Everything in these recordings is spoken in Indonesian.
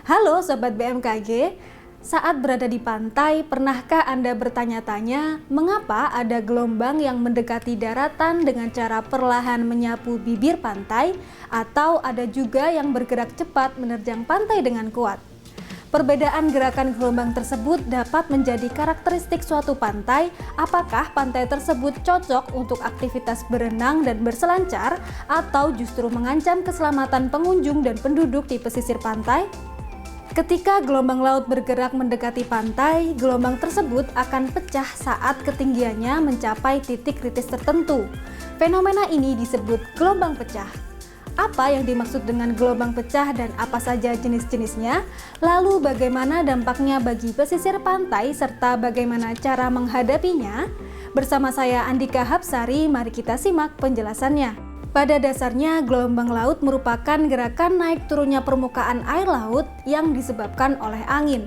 Halo Sobat BMKG, saat berada di pantai, pernahkah Anda bertanya-tanya mengapa ada gelombang yang mendekati daratan dengan cara perlahan menyapu bibir pantai, atau ada juga yang bergerak cepat menerjang pantai dengan kuat? Perbedaan gerakan gelombang tersebut dapat menjadi karakteristik suatu pantai. Apakah pantai tersebut cocok untuk aktivitas berenang dan berselancar, atau justru mengancam keselamatan pengunjung dan penduduk di pesisir pantai? Ketika gelombang laut bergerak mendekati pantai, gelombang tersebut akan pecah saat ketinggiannya mencapai titik kritis tertentu. Fenomena ini disebut gelombang pecah. Apa yang dimaksud dengan gelombang pecah dan apa saja jenis-jenisnya? Lalu bagaimana dampaknya bagi pesisir pantai serta bagaimana cara menghadapinya? Bersama saya Andika Hapsari, mari kita simak penjelasannya. Pada dasarnya, gelombang laut merupakan gerakan naik turunnya permukaan air laut yang disebabkan oleh angin.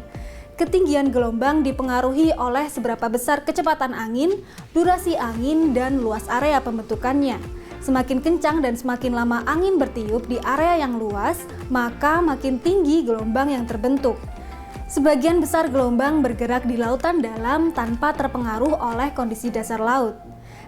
Ketinggian gelombang dipengaruhi oleh seberapa besar kecepatan angin, durasi angin, dan luas area pembentukannya. Semakin kencang dan semakin lama angin bertiup di area yang luas, maka makin tinggi gelombang yang terbentuk. Sebagian besar gelombang bergerak di lautan dalam tanpa terpengaruh oleh kondisi dasar laut.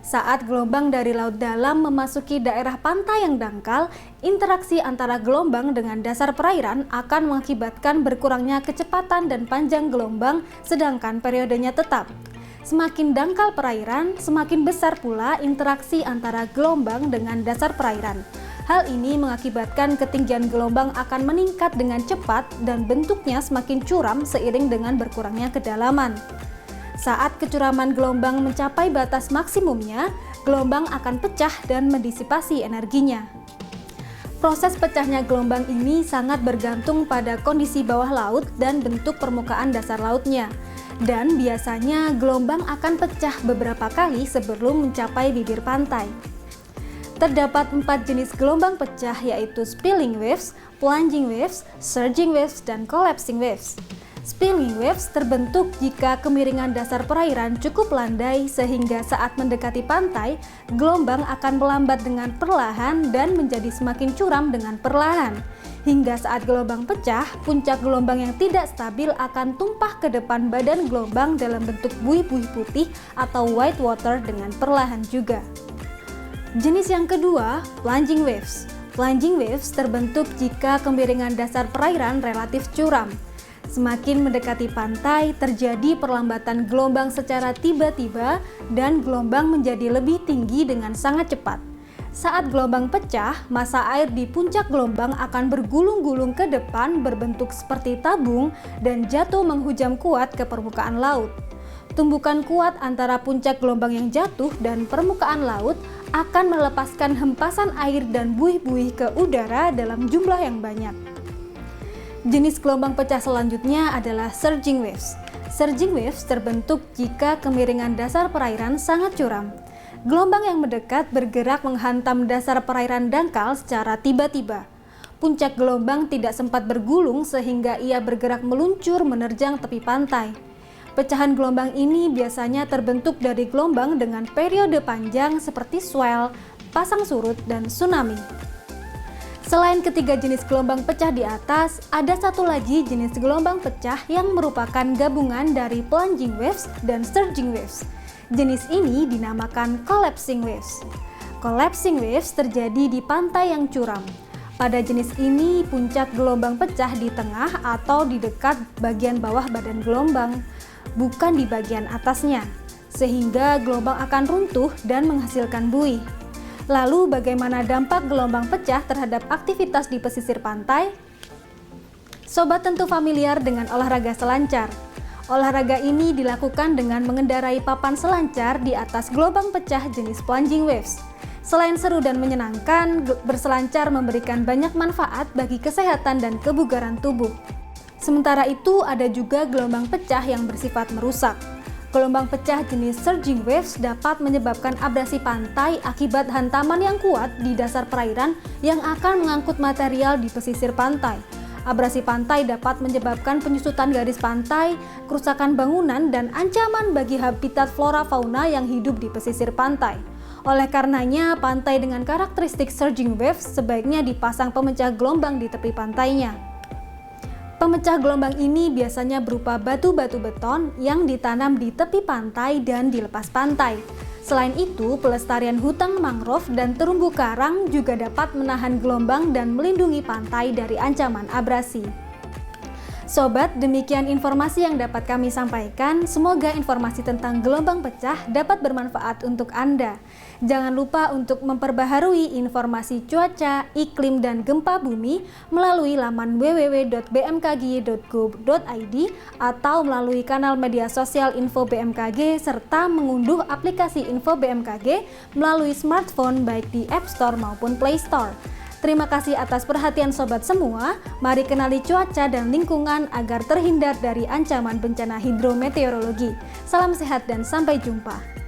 Saat gelombang dari laut dalam memasuki daerah pantai yang dangkal, interaksi antara gelombang dengan dasar perairan akan mengakibatkan berkurangnya kecepatan dan panjang gelombang, sedangkan periodenya tetap. Semakin dangkal perairan, semakin besar pula interaksi antara gelombang dengan dasar perairan. Hal ini mengakibatkan ketinggian gelombang akan meningkat dengan cepat dan bentuknya semakin curam seiring dengan berkurangnya kedalaman. Saat kecuraman gelombang mencapai batas maksimumnya, gelombang akan pecah dan mendisipasi energinya. Proses pecahnya gelombang ini sangat bergantung pada kondisi bawah laut dan bentuk permukaan dasar lautnya. Dan biasanya gelombang akan pecah beberapa kali sebelum mencapai bibir pantai. Terdapat 4 jenis gelombang pecah, yaitu spilling waves, plunging waves, surging waves, dan collapsing waves. Spilling waves terbentuk jika kemiringan dasar perairan cukup landai sehingga saat mendekati pantai, gelombang akan melambat dengan perlahan dan menjadi semakin curam dengan perlahan. Hingga saat gelombang pecah, puncak gelombang yang tidak stabil akan tumpah ke depan badan gelombang dalam bentuk buih-buih putih atau white water dengan perlahan juga. Jenis yang kedua, plunging waves. Plunging waves terbentuk jika kemiringan dasar perairan relatif curam. Semakin mendekati pantai, terjadi perlambatan gelombang secara tiba-tiba dan gelombang menjadi lebih tinggi dengan sangat cepat. Saat gelombang pecah, massa air di puncak gelombang akan bergulung-gulung ke depan berbentuk seperti tabung dan jatuh menghujam kuat ke permukaan laut. Tumbukan kuat antara puncak gelombang yang jatuh dan permukaan laut akan melepaskan hempasan air dan buih-buih ke udara dalam jumlah yang banyak. Jenis gelombang pecah selanjutnya adalah surging waves. Surging waves terbentuk jika kemiringan dasar perairan sangat curam. Gelombang yang mendekat bergerak menghantam dasar perairan dangkal secara tiba-tiba. Puncak gelombang tidak sempat bergulung sehingga ia bergerak meluncur menerjang tepi pantai. Pecahan gelombang ini biasanya terbentuk dari gelombang dengan periode panjang seperti swell, pasang surut, dan tsunami. Selain ketiga jenis gelombang pecah di atas, ada satu lagi jenis gelombang pecah yang merupakan gabungan dari plunging waves dan surging waves. Jenis ini dinamakan collapsing waves. Collapsing waves terjadi di pantai yang curam. Pada jenis ini, puncak gelombang pecah di tengah atau di dekat bagian bawah badan gelombang, bukan di bagian atasnya, sehingga gelombang akan runtuh dan menghasilkan buih. Lalu bagaimana dampak gelombang pecah terhadap aktivitas di pesisir pantai? Sobat tentu familiar dengan olahraga selancar. Olahraga ini dilakukan dengan mengendarai papan selancar di atas gelombang pecah jenis plunging waves. Selain seru dan menyenangkan, berselancar memberikan banyak manfaat bagi kesehatan dan kebugaran tubuh. Sementara itu, ada juga gelombang pecah yang bersifat merusak. Gelombang pecah jenis surging waves dapat menyebabkan abrasi pantai akibat hantaman yang kuat di dasar perairan yang akan mengangkut material di pesisir pantai. Abrasi pantai dapat menyebabkan penyusutan garis pantai, kerusakan bangunan, dan ancaman bagi habitat flora fauna yang hidup di pesisir pantai. Oleh karenanya, pantai dengan karakteristik surging waves sebaiknya dipasang pemecah gelombang di tepi pantainya. Pemecah gelombang ini biasanya berupa batu-batu beton yang ditanam di tepi pantai dan di lepas pantai. Selain itu, pelestarian hutan mangrove dan terumbu karang juga dapat menahan gelombang dan melindungi pantai dari ancaman abrasi. Sobat, demikian informasi yang dapat kami sampaikan. Semoga informasi tentang gelombang pecah dapat bermanfaat untuk Anda. Jangan lupa untuk memperbaharui informasi cuaca, iklim, dan gempa bumi melalui laman www.bmkg.go.id atau melalui kanal media sosial Info BMKG serta mengunduh aplikasi Info BMKG melalui smartphone baik di App Store maupun Play Store. Terima kasih atas perhatian sobat semua. Mari kenali cuaca dan lingkungan agar terhindar dari ancaman bencana hidrometeorologi. Salam sehat dan sampai jumpa.